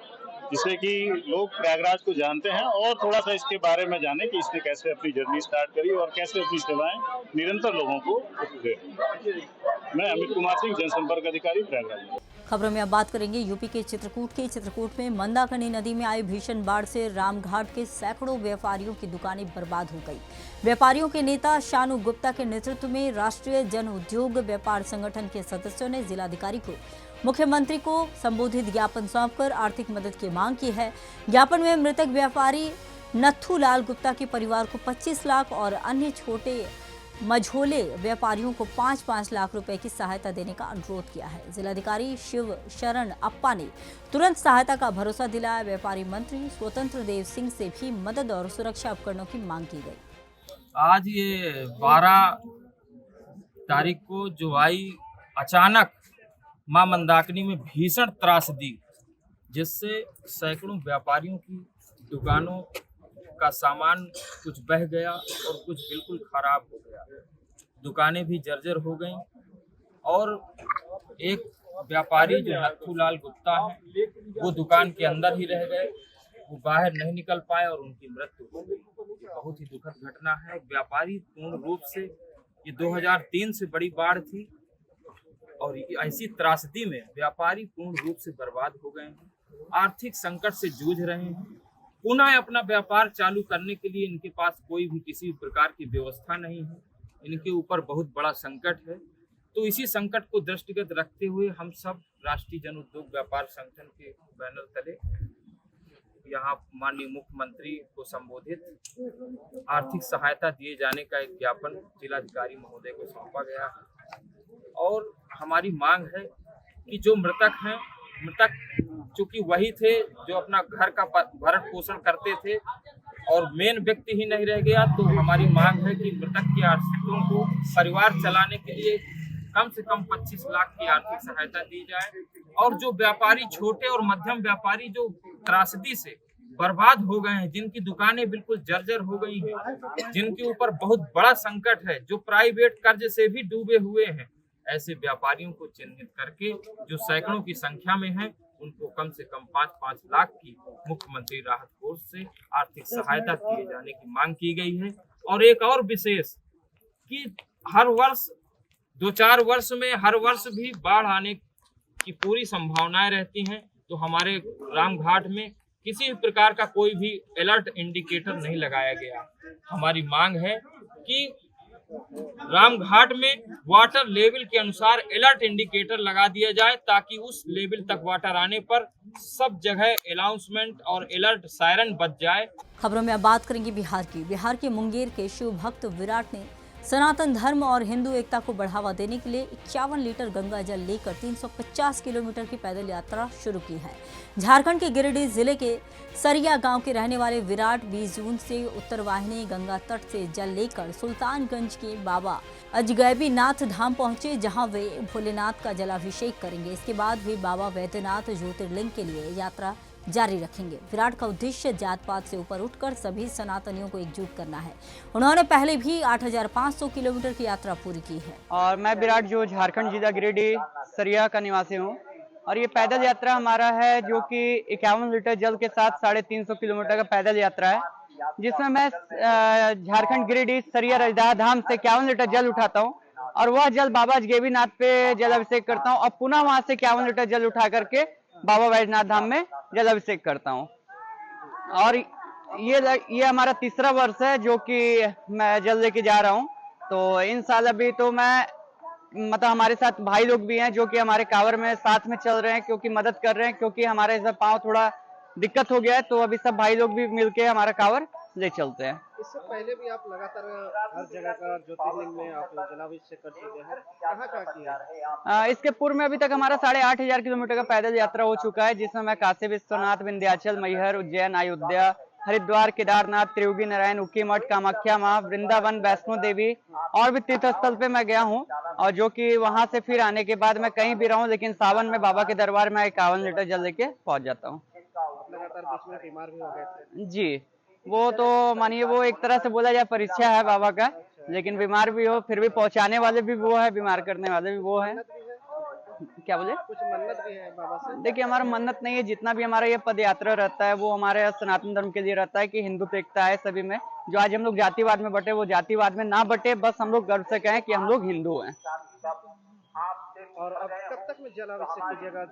जिससे कि लोग प्रयागराज को जानते हैं और थोड़ा सा इसके बारे में जाने कि इसने कैसे अपनी जर्नी स्टार्ट करी और कैसे अपनी सेवाएं निरंतर लोगों को दे रही है। मैं अमित कुमार सिंह, जनसंपर्क अधिकारी, प्रयागराज। खबरों में अब बात करेंगे यूपी के चित्रकूट में मंदाकिनी नदी में आई भीषण बाढ़ से रामघाट के सैकड़ों व्यापारियों की दुकानें बर्बाद हो गई। व्यापारियों के नेता शानू गुप्ता के नेतृत्व में राष्ट्रीय जन उद्योग व्यापार संगठन के सदस्यों ने जिलाधिकारी को मुख्यमंत्री को संबोधित ज्ञापन सौंपकर आर्थिक मदद की मांग की है। ज्ञापन में मृतक व्यापारी नथू लाल गुप्ता के परिवार को 25 लाख और अन्य छोटे मझोले व्यापारियों को 5-5 लाख रुपए की सहायता देने का अनुरोध किया है। जिलाधिकारी शिव शरण अप्पा ने तुरंत सहायता का भरोसा दिलाया। व्यापारी मंत्री स्वतंत्र देव सिंह से भी मदद और सुरक्षा उपकरणों की मांग की गई। आज ये 12 तारीख को जो आई अचानक मां मंदाकिनी में भीषण त्रासदी, जिससे सैकड़ों व्यापारियों की दुकानों का सामान कुछ बह गया और कुछ बिल्कुल खराब हो गया। दुकानें भी जर्जर हो गईं और एक व्यापारी जो नथू लाल गुप्ता है वो दुकान के अंदर ही रह गए, वो बाहर नहीं निकल पाए और उनकी मृत्यु हो गई। बहुत ही दुखद घटना है। व्यापारी पूर्ण रूप से ये 2003 से बड़ी बाढ़ थी और ऐसी त्रासदी में व्यापारी पूर्ण रूप से बर्बाद हो गए हैं, आर्थिक संकट से जूझ रहे हैं। पुनः अपना व्यापार चालू करने के लिए इनके पास कोई भी किसी प्रकार की व्यवस्था नहीं है। इनके ऊपर बहुत बड़ा संकट है। तो इसी संकट को दृष्टिगत रखते हुए हम सब राष्ट्रीय जन उद्योग व्यापार संगठन के बैनर तले यहाँ माननीय मुख्यमंत्री को संबोधित आर्थिक सहायता दिए जाने का एक ज्ञापन जिलाधिकारी महोदय को सौंपा गया है। और हमारी मांग है कि जो मृतक हैं, मृतक चूंकि वही थे जो अपना घर का भरण पोषण करते थे और मेन व्यक्ति ही नहीं रह गया, तो हमारी मांग है कि मृतक के आश्रितों को परिवार चलाने के लिए कम से कम 25 लाख की आर्थिक सहायता दी जाए। और जो व्यापारी, छोटे और मध्यम व्यापारी जो त्रासदी से बर्बाद हो गए हैं, जिनकी दुकानें बिल्कुल जर्जर हो गई हैं, जिनके ऊपर बहुत बड़ा संकट है, जो प्राइवेट कर्ज से भी डूबे हुए हैं, ऐसे व्यापारियों को चिन्हित करके जो सैकड़ों की संख्या में हैं, उनको कम से कम 5-5 लाख की मुख्यमंत्री राहत कोष से आर्थिक सहायता दिए जाने की मांग की गई है। और एक और विशेष कि हर वर्ष 2-4 वर्ष में हर वर्ष भी बाढ़ आने की पूरी संभावनाएं रहती हैं, तो हमारे रामघाट में किसी भी प्रकार का कोई भी अलर्ट इंडिकेटर नहीं लगाया गया। हमारी मांग है कि रामघाट में वाटर लेवल के अनुसार अलर्ट इंडिकेटर लगा दिया जाए, ताकि उस लेवल तक वाटर आने पर सब जगह अनाउंसमेंट और अलर्ट सायरन बज जाए। खबरों में अब बात करेंगे बिहार के मुंगेर के शिव भक्त विराट ने सनातन धर्म और हिंदू एकता को बढ़ावा देने के लिए 51 लीटर गंगा जल लेकर 350 किलोमीटर की पैदल यात्रा शुरू की है। झारखंड के गिरिडीह जिले के सरिया गांव के रहने वाले विराट 20 जून से उत्तरवाहिनी गंगा तट से जल लेकर सुल्तानगंज के बाबा अजगैबी नाथ धाम पहुंचे, जहां वे भोलेनाथ का जलाभिषेक करेंगे। इसके बाद वे बाबा वैद्यनाथ ज्योतिर्लिंग के लिए यात्रा जारी रखेंगे। विराट का उद्देश्य जात पात से ऊपर उठकर सभी सनातनियों को एकजुट करना है। उन्होंने पहले भी 8500 किलोमीटर की यात्रा पूरी की है। और मैं विराट जो झारखंड जिला गिरिडीह सरिया का निवासी हूँ, और ये पैदल यात्रा हमारा है जो कि 51 लीटर जल के साथ 350 किलोमीटर का पैदल यात्रा है, जिसमें मैं झारखंड गिरिडीह सरिया रजदाह धाम से 51 लीटर जल उठाता हूँ और वह जल बाबा अजगैबी नाथ पे जल अभिषेक करता हूँ और पुनः वहां से 51 लीटर जल उठा करके बाबा वैद्यनाथ धाम में जल अभिषेक करता हूँ। और ये हमारा तीसरा वर्ष है जो कि मैं जल लेके जा रहा हूँ। तो इन साल अभी तो मैं मतलब हमारे साथ भाई लोग भी हैं जो कि हमारे कांवर में साथ में चल रहे हैं, क्योंकि मदद कर रहे हैं, क्योंकि हमारे सब पाँव थोड़ा दिक्कत हो गया है। तो अभी सब भाई लोग भी मिलके हमारा कांवर ले चलते हैं। इससे पहले भी आप लगातार हर जगह का ज्योतिर्लिंग में आप जलाभिषेक कर चुके हैं, कहाँ किया? इसके पूर्व में अभी तक हमारा 8,500 किलोमीटर का पैदल यात्रा हो चुका है, जिसमें मैं काशी विश्वनाथ, विंध्याचल, मैहर, उज्जैन, अयोध्या, हरिद्वार, केदारनाथ, त्रियोगी नारायण, उक्की मठ, कामाख्या माँ, वृंदावन, वैष्णो देवी और भी तीर्थ स्थल पे मैं गया हूँ। और जो कि वहाँ से फिर आने के बाद मैं कहीं भी रहा हूँ, लेकिन सावन में बाबा के दरबार में 51 लीटर जल लेके पहुँच जाता हूँ। लगातार बीच में बीमार भी हो गए थे? जी, वो तो मानिए वो एक तरह से बोला जाए परीक्षा है बाबा का, लेकिन बीमार भी हो फिर भी पहुँचाने वाले भी वो है, बीमार करने वाले भी वो है। क्या बोले? कुछ मन्नत भी है बाबा से? देखिए, हमारा मन्नत नहीं है, जितना भी हमारा ये पद यात्रा रहता है वो हमारे सनातन धर्म के लिए रहता है कि हिंदुत्व एकता है सभी में। जो आज हम लोग जातिवाद में बटे, वो जातिवाद में ना बटे, बस हम लोग गर्व से कहें कि हम लोग हिंदू हैं। और अब कब तक में जलाभिषेक कीजिएगा?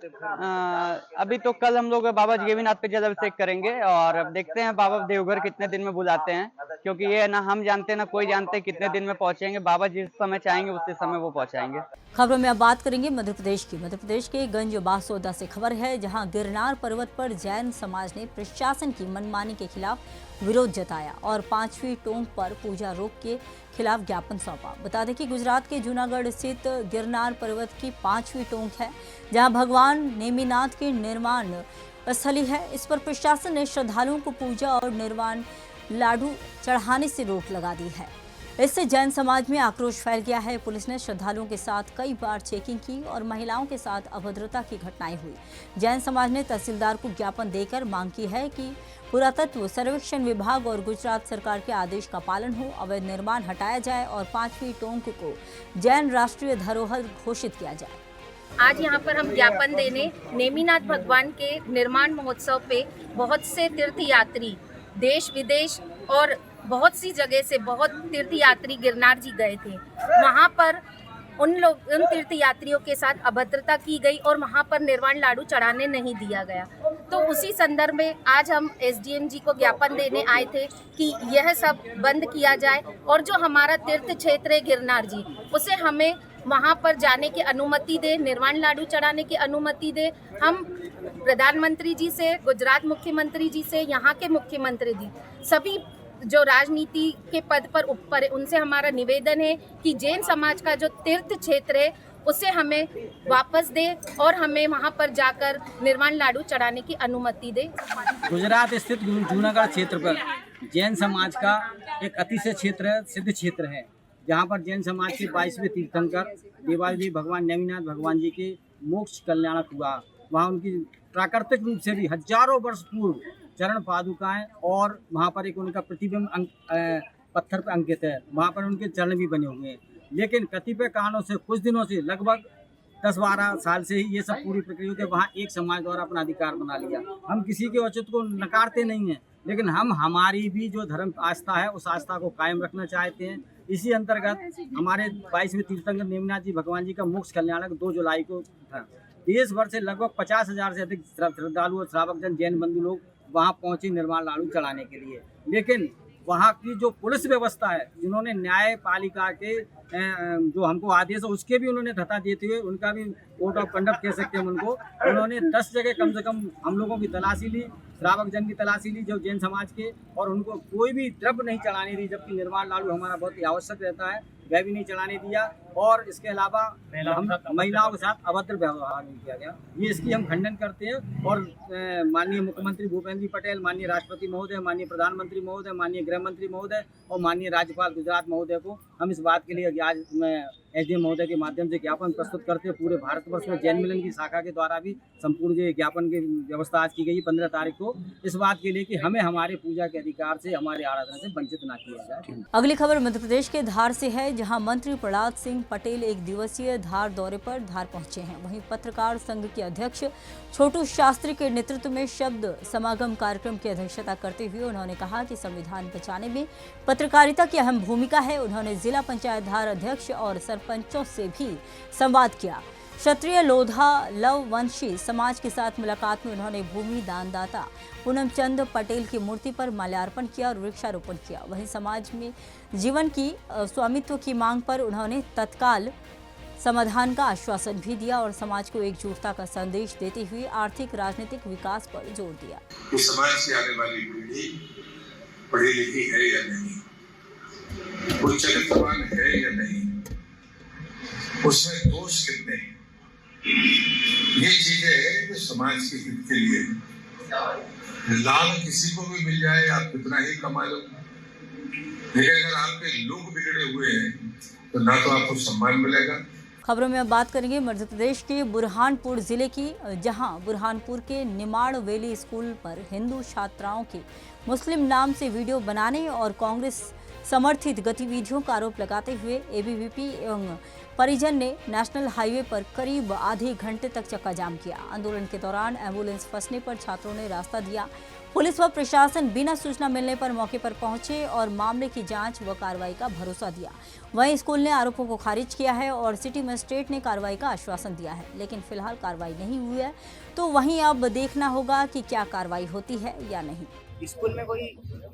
अभी तो कल हम लोग बाबा देवीनाथ पे जलाभिषेक करेंगे और अब देखते हैं बाबा देवघर कितने दिन में बुलाते हैं, क्योंकि ये ना हम जानते ना कोई जानते कितने दिन में पहुंचेंगे। बाबा जिस समय चाहेंगे उसी समय वो पहुंचाएंगे। खबरों में अब बात करेंगे मध्य प्रदेश की। मध्य प्रदेश के गंज बासोदा से खबर है, जहां गिरनार पर्वत पर जैन समाज ने प्रशासन की मनमानी के खिलाफ विरोध जताया और 5वीं टोंक पर पूजा रोक के खिलाफ ज्ञापन सौंपा। बता दें कि गुजरात के जूनागढ़ स्थित गिरनार पर्वत की 5वीं टोंक है, जहां भगवान नेमिनाथ की निर्वाण स्थली है। इस पर प्रशासन ने श्रद्धालुओं को पूजा और निर्वाण लाडू चढ़ाने से रोक लगा दी है। इससे जैन समाज में आक्रोश फैल गया है। पुलिस ने श्रद्धालुओं के साथ कई बार चेकिंग की और महिलाओं के साथ अभद्रता की घटनाएं हुई। जैन समाज ने तहसीलदार को ज्ञापन देकर मांग की है कि पुरातत्व सर्वेक्षण विभाग और गुजरात सरकार के आदेश का पालन हो, अवैध निर्माण हटाया जाए और 5वीं टोंक को जैन राष्ट्रीय धरोहर घोषित किया जाए। आज यहाँ पर हम ज्ञापन देने नेमिनाथ भगवान के निर्माण महोत्सव पे बहुत से तीर्थयात्री देश विदेश और बहुत सी जगह से बहुत तीर्थयात्री गिरनार जी गए थे। वहाँ पर उन तीर्थयात्रियों के साथ अभद्रता की गई और वहाँ पर निर्वाण लाडू चढ़ाने नहीं दिया गया। तो उसी संदर्भ में आज हम एसडीएम जी को ज्ञापन देने आए थे कि यह सब बंद किया जाए और जो हमारा तीर्थ क्षेत्र है गिरनार जी, उसे हमें वहाँ पर जाने की अनुमति दे, निर्वाण लाडू चढ़ाने की अनुमति दे। हम प्रधानमंत्री जी से, गुजरात मुख्यमंत्री जी से, यहाँ के मुख्यमंत्री जी, सभी जो राजनीति के पद पर ऊपर है, उनसे हमारा निवेदन है कि जैन समाज का जो तीर्थ क्षेत्र है उसे हमें वापस दे और हमें वहां पर जाकर निर्वाण लाडू चढ़ाने की अनुमति दे। गुजरात स्थित जूनागढ़ क्षेत्र पर जैन समाज का एक अतिशय क्षेत्र सिद्ध क्षेत्र है, जहां पर जैन समाज के 22वें तीर्थंकर देवादेव भगवान नेमिनाथ भगवान जी के मोक्ष कल्याणक हुआ। वहाँ उनकी प्राकृतिक रूप से भी हजारों वर्ष पूर्व चरण पादुकाएं और वहाँ पर एक उनका प्रतिबिंब पत्थर पर अंकित है। वहाँ पर उनके चरण भी बने हुए हैं, लेकिन कतिपय कारणों से कुछ दिनों से लगभग 10-12 साल से ही ये सब पूरी प्रक्रिया के वहाँ एक समाज द्वारा अपना अधिकार बना लिया। हम किसी के औचित्य को नकारते नहीं हैं, लेकिन हम हमारी भी जो धर्म आस्था है उस आस्था को कायम रखना चाहते हैं। इसी अंतर्गत हमारे 22वें तीर्थंकर नेमिनाथ जी भगवान जी का मोक्ष कल्याणक 2 जुलाई को था। देश भर से लगभग 50,000 से अधिक श्रद्धालु और श्रावक जन जैन बंधु लोग वहाँ पहुँचे निर्वाण लाडू चढ़ाने के लिए, लेकिन वहाँ की जो पुलिस व्यवस्था है, जिन्होंने न्यायपालिका के जो हमको आदेश है उसके भी उन्होंने धता देते हुए, उनका भी कोड ऑफ कंडक्ट कह सकते हैं उनको, उन्होंने 10 जगह कम से कम हम लोगों की तलाशी ली, श्रावक जन की तलाशी ली जो जैन समाज के, और उनको कोई भी द्रव्य नहीं चढ़ाने दी, जबकि निर्वाण लाडू हमारा बहुत ही आवश्यक रहता है, वह भी नहीं चढ़ाने दिया। और इसके अलावा हम महिलाओं के साथ अभद्र व्यवहार नहीं किया गया। ये इसकी हम खंडन करते हैं और माननीय मुख्यमंत्री भूपेंद्र जी पटेल, माननीय राष्ट्रपति महोदय, माननीय प्रधानमंत्री महोदय, माननीय गृह मंत्री महोदय और माननीय राज्यपाल गुजरात महोदय को हम इस बात के लिए आज मैं एसडीएम महोदय के माध्यम से ज्ञापन प्रस्तुत करते हैं। पूरे भारतवर्ष में जैन मिलन की शाखा के द्वारा भी संपूर्ण जो ज्ञापन की व्यवस्था आज की गई 15 तारीख को, इस बात के लिए कि हमें हमारे पूजा के अधिकार से, हमारे आराधना से वंचित ना किया जाए। अगली खबर मध्य प्रदेश के धार से है, जहां मंत्री प्रहलाद सिंह पटेल एक दिवसीय धार दौरे पर धार पहुंचे हैं। वहीं पत्रकार संघ के अध्यक्ष छोटू शास्त्री के नेतृत्व में शब्द समागम कार्यक्रम की अध्यक्षता करते हुए उन्होंने कहा कि संविधान बचाने में पत्रकारिता की अहम भूमिका है। उन्होंने जिला पंचायत धार अध्यक्ष और सरपंचों से भी संवाद किया। क्षत्रिय लोधा लव वंशी समाज के साथ मुलाकात में उन्होंने भूमि दानदाता पूनम चंद पटेल की मूर्ति पर माल्यार्पण किया और वृक्षारोपण किया। वहीं समाज में जीवन की स्वामित्व की मांग पर उन्होंने तत्काल समाधान का आश्वासन भी दिया और समाज को एकजुटता का संदेश देते हुए आर्थिक राजनीतिक विकास पर जोर दिया। कि समाज से आने वाली पीढ़ी पढ़ी लिखी है या नहीं, वो चरित्रवान है या नहीं, उसमें दोष कितने हैं, ये चीजें हैं जो समाज के हित के लिए। लाभ किसी को भी मिल जाए, आप कितना ही कमा लो, लेकिन अगर आपके लोग बिगड़े हुए हैं तो ना तो आपको सम्मान मिलेगा। खबरों में अब बात करेंगे मध्य प्रदेश के बुरहानपुर जिले की, जहां बुरहानपुर के निमाड़ वैली स्कूल पर हिंदू छात्राओं के मुस्लिम नाम से वीडियो बनाने और कांग्रेस समर्थित गतिविधियों का आरोप लगाते हुए एबीवीपी एवं परिजन ने नेशनल हाईवे पर करीब आधे घंटे तक चक्का जाम किया। आंदोलन के दौरान एम्बुलेंस फंसने पर छात्रों ने रास्ता दिया। पुलिस व प्रशासन बिना सूचना मिलने पर मौके पर पहुंचे और मामले की जांच व कार्रवाई का भरोसा दिया। वहीं स्कूल ने आरोपों को खारिज किया है और सिटी मजिस्ट्रेट ने कार्रवाई का आश्वासन दिया है, लेकिन फिलहाल कार्रवाई नहीं हुई है, तो वहीं अब देखना होगा कि क्या कार्रवाई होती है या नहीं। स्कूल में कोई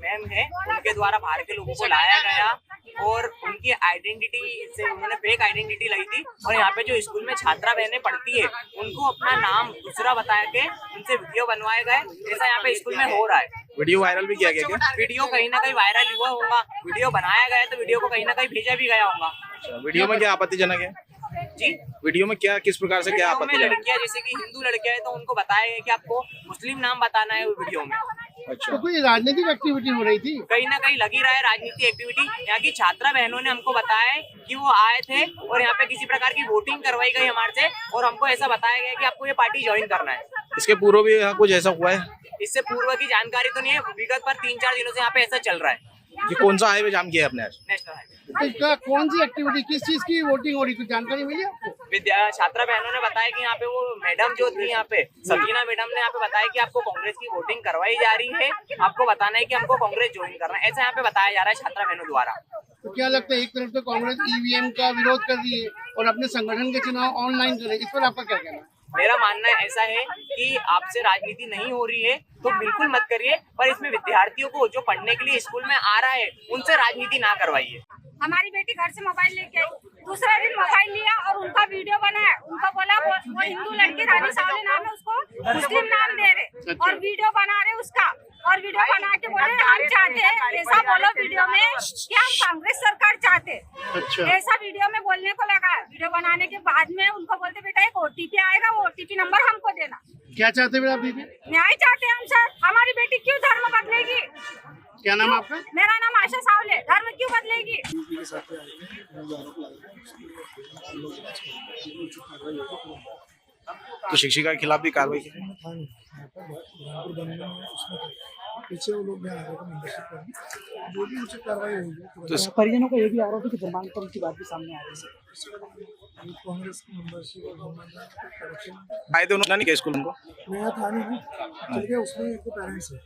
मैम है, उनके द्वारा बाहर के लोगों को लाया गया और उनकी आइडेंटिटी से उन्होंने फेक आइडेंटिटी लाई थी और यहाँ पे जो स्कूल में छात्रा बहनें पढ़ती है उनको अपना नाम दूसरा बता के उनसे वीडियो बनवाए गए। ऐसा यहाँ पे स्कूल में हो रहा है। वीडियो वायरल भी किया गया क्या? वीडियो कहीं ना कहीं वायरल हुआ होगा, वीडियो बनाया गया तो वीडियो को कहीं ना कहीं भेजा भी गया होगा। वीडियो में क्या आपत्तिजनक है जी? वीडियो में क्या, किस प्रकार से क्या आपत्तिजनक? लड़कियां जैसे कि हिंदू लड़कियां है तो उनको बताया गया कि आपको मुस्लिम नाम बताना है वीडियो में। अच्छा, तो कोई राजनीतिक एक्टिविटी हो रही थी? कहीं ना कहीं लगी रहा है राजनीतिक एक्टिविटी। यहाँ की छात्रा बहनों ने हमको बताया है कि वो आए थे और यहाँ पे किसी प्रकार की वोटिंग करवाई गई हमारे से और हमको ऐसा बताया गया कि आपको ये पार्टी ज्वाइन करना है। इसके पूर्व भी यहाँ कुछ ऐसा हुआ है? इससे पूर्व की जानकारी तो नहीं है, विगत पर 3-4 दिनों से यहाँ पे ऐसा चल रहा है। ये कौन सा हाईवे जाम किया है आपने आज? National highway. तो इसका कौन सी एक्टिविटी, किस चीज की वोटिंग हो रही थी, जानकारी मिली आपको? छात्रा बहनों ने बताया कि यहाँ पे वो मैडम जो थी यहाँ पे सकीना मैडम ने यहाँ पे बताया कि आपको कांग्रेस की वोटिंग करवाई जा रही है, आपको बताना है कि हमको कांग्रेस ज्वाइन करना है। ऐसा यहाँ पे बताया जा रहा है छात्रा बहनों द्वारा। तो क्या लगता है, एक तरफ तो कांग्रेस ईवीएम का विरोध कर रही है और अपने संगठन के चुनाव ऑनलाइन कर रही है, इस पर आपका क्या कहना है? मेरा मानना ऐसा है कि आपसे राजनीति नहीं हो रही है तो बिल्कुल मत करिए, पर इसमें विद्यार्थियों को जो पढ़ने के लिए स्कूल में आ रहा है उनसे राजनीति ना करवाइए। हमारी बेटी घर से मोबाइल लेके आई, दूसरा दिन मोबाइल लिया और उनका वीडियो बनाया। उनको बोला वो हिंदू लड़की रानी सावली नाम है, उसको मुस्लिम नाम दे रहे और वीडियो बना रहे उसका, और वीडियो बना के बोले हम चाहते हैं ऐसा बोलो वीडियो में कि हम कांग्रेस सरकार चाहते। अच्छा। ऐसा वीडियो में बोलने को लगा। वीडियो बनाने के बाद में उनको बोलते बेटा एक OTP आएगा, वो OTP नंबर हमको देना। क्या चाहते हैं बेटा? न्याय चाहते हैं हम सर। हमारी बेटी क्यों धर्म बदलेगी? क्या नाम आपका? मेरा नाम आशा सावले। धर्म क्यों बदलेगी? तो शिक्षिका के खिलाफ भी कार्रवाई की? पीछे वो लोग जो भी उचित कार्रवाई होगी। तो परिजनों को ये भी आरोप है कि धर्मांतरण की बात भी सामने आ रही है। कांग्रेस की मेंबरशिप आए थे उन्होंने नहीं स्कूल उनको? नया था नहीं, चल गया उसमें एक तो पेरेंट्स है,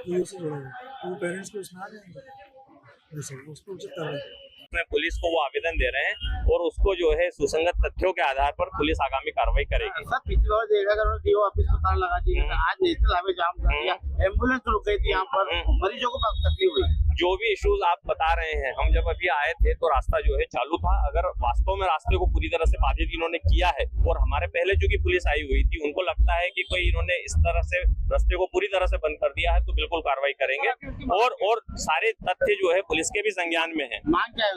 ये से जुड़ा है, तो पेरेंट्स के उसमें आ जाएंगे, उसको उचित कार्रवाई। पुलिस को वो आवेदन दे रहे हैं और उसको जो है सुसंगत तथ्यों के आधार पर पुलिस आगामी कार्रवाई करेगी। सर पिछली बार देखा करो डीओ ऑफिस को ताला लगा दिया, आज नेशनल हाईवे जाम कर दिया, एम्बुलेंस रुक गई थी यहाँ पर, मरीजों को तकलीफ हुई। जो भी इश्यूज आप बता रहे हैं, हम जब अभी आए थे तो रास्ता जो है चालू था। अगर वास्तव में रास्ते को पूरी तरह से बाधित इन्होंने किया है और हमारे पहले जो की पुलिस आई हुई थी उनको लगता है कि कोई इन्होंने इस तरह से रास्ते को पूरी तरह से बंद कर दिया है, तो बिल्कुल कार्रवाई करेंगे और सारे तथ्य जो है पुलिस के भी संज्ञान में है। मांग क्या है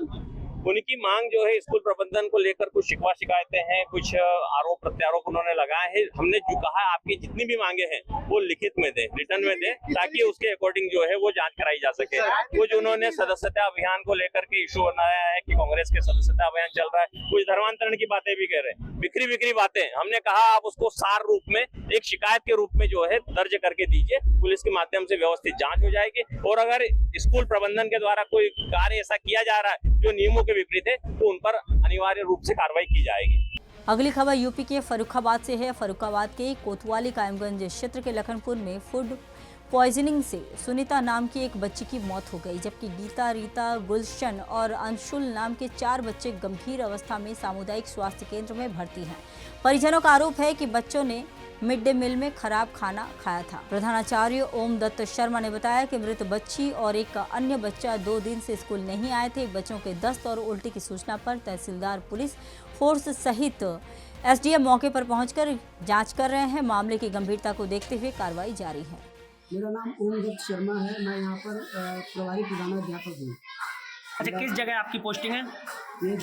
उनकी मांग जो है स्कूल प्रबंधन को लेकर कुछ शिकवा शिकायतें हैं, कुछ आरोप प्रत्यारोप उन्होंने लगाए हैं। हमने जो कहा आपकी जितनी भी मांगे हैं वो लिखित में दें, रिटर्न में दें, ताकि उसके अकॉर्डिंग जो है वो जांच कराई जा सके। कुछ उन्होंने सदस्यता अभियान को लेकर के इशू बनाया है कि कांग्रेस के सदस्यता अभियान चल रहा है, कुछ धर्मांतरण की बातें भी कह रहे हैं, बिखरी बातें। हमने कहा आप उसको सार रूप में एक शिकायत के रूप में जो है दर्ज करके दीजिए, पुलिस के माध्यम से व्यवस्थित जाँच हो जाएगी। और अगर स्कूल प्रबंधन के द्वारा कोई कार्य ऐसा किया जा रहा है जो नियमों के विपरीत है तो उन पर अनिवार्य रूप से कार्रवाई की जाएगी। अगली खबर यूपी के फर्रुखाबाद से है। फर्रुखाबाद के कोतवाली कायमगंज क्षेत्र के लखनपुर में फूड पॉइजनिंग से सुनीता नाम की एक बच्ची की मौत हो गई, जबकि गीता, रीता, गुलशन और अंशुल नाम के 4 बच्चे गंभीर अवस्था में सामुदायिक स्वास्थ्य केंद्र में भर्ती हैं। परिजनों का आरोप है कि बच्चों ने मिड डे मील में खराब खाना खाया था। प्रधानाचार्य ओम दत्त शर्मा ने बताया कि मृत बच्ची और एक अन्य बच्चा 2 दिन से स्कूल नहीं आए थे। बच्चों के दस्त और उल्टी की सूचना पर तहसीलदार, पुलिस फोर्स सहित एसडीएम मौके पर पहुंचकर जांच कर रहे हैं। मामले की गंभीरता को देखते हुए कार्रवाई जारी है। मेरा नाम ओम दत्त शर्मा है, मैं यहाँ पर प्रभारी प्रधानाध्यापक हूँ। अच्छा, किस जगह आपकी पोस्टिंग है? ये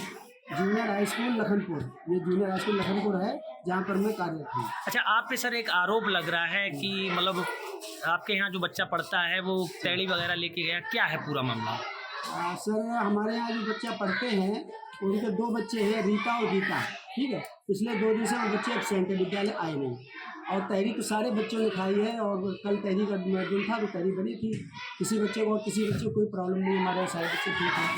जूनियर हाई स्कूल लखनपुर, ये जूनियर हाई स्कूल लखनपुर है जहाँ पर मैं कार्यरत हूँ। अच्छा, आप पे सर एक आरोप लग रहा है कि मतलब आपके यहाँ जो बच्चा पढ़ता है वो टेढ़ी वगैरह लेके गया, क्या है पूरा मामला? सर, हमारे यहाँ जो बच्चा पढ़ते हैं उनके 2 बच्चे हैं, रीता और गीता, ठीक है। पिछले 2 दिन से वो बच्चे एब्सेंट है, विद्यालय आए नहीं। और तहरी तो सारे बच्चों ने खाई है और कल तहरी का दिन था तो तहरी बनी थी। किसी बच्चे को कोई प्रॉब्लम नहीं, हमारे सारे बच्चे ठीक हैं।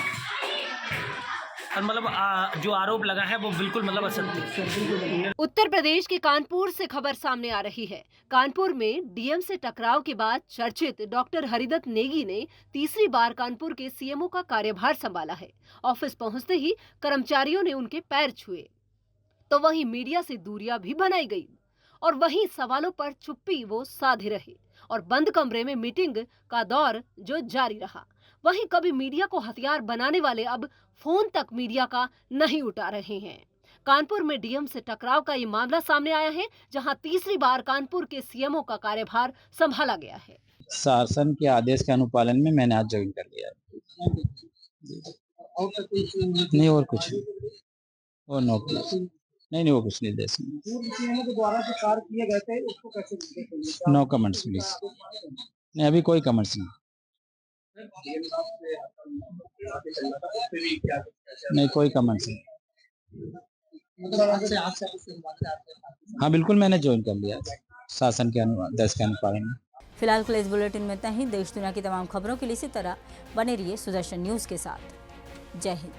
और मतलब जो आरोप लगा है वो बिल्कुल मतलब असत्य। उत्तर प्रदेश के कानपुर से खबर सामने आ रही है। कानपुर में डीएम से टकराव के बाद चर्चित डॉक्टर हरिदत्त नेगी ने तीसरी बार कानपुर के सीएमओ का कार्यभार संभाला है। ऑफिस पहुंचते ही कर्मचारियों ने उनके पैर छुए, तो वहीं मीडिया से दूरियां भी बनाई गई और वहीं सवालों पर चुप्पी वो साधे रहे और बंद कमरे में मीटिंग का दौर जो जारी रहा। वहीं कभी मीडिया को हथियार बनाने वाले अब फोन तक मीडिया का नहीं उठा रहे हैं। कानपुर में डीएम से टकराव का ये मामला सामने आया है, जहां तीसरी बार कानपुर के सीएमओ का कार्यभार संभाला गया है। शासन के आदेश के अनुपालन में मैंने आज ज्वाइन कर लिया। नहीं और कुछ और नहीं वो कुछ नहीं दे सकते। द्वारा जो कार्य किए गए थे उसको कैसे देखते हैं? No comments please. नहीं, अभी कोई कमेंट्स नहीं। नहीं, कोई कमेंट्स नहीं। हाँ बिल्कुल, मैंने ज्वाइन कर लिया शासन के आदेश के अनुपालन में। फिलहाल के लिए इस बुलेटिन में इतना ही। देश दुनिया की तमाम खबरों के लिए इसी तरह बने रहिए सुदर्शन न्यूज के साथ। जय हिंद।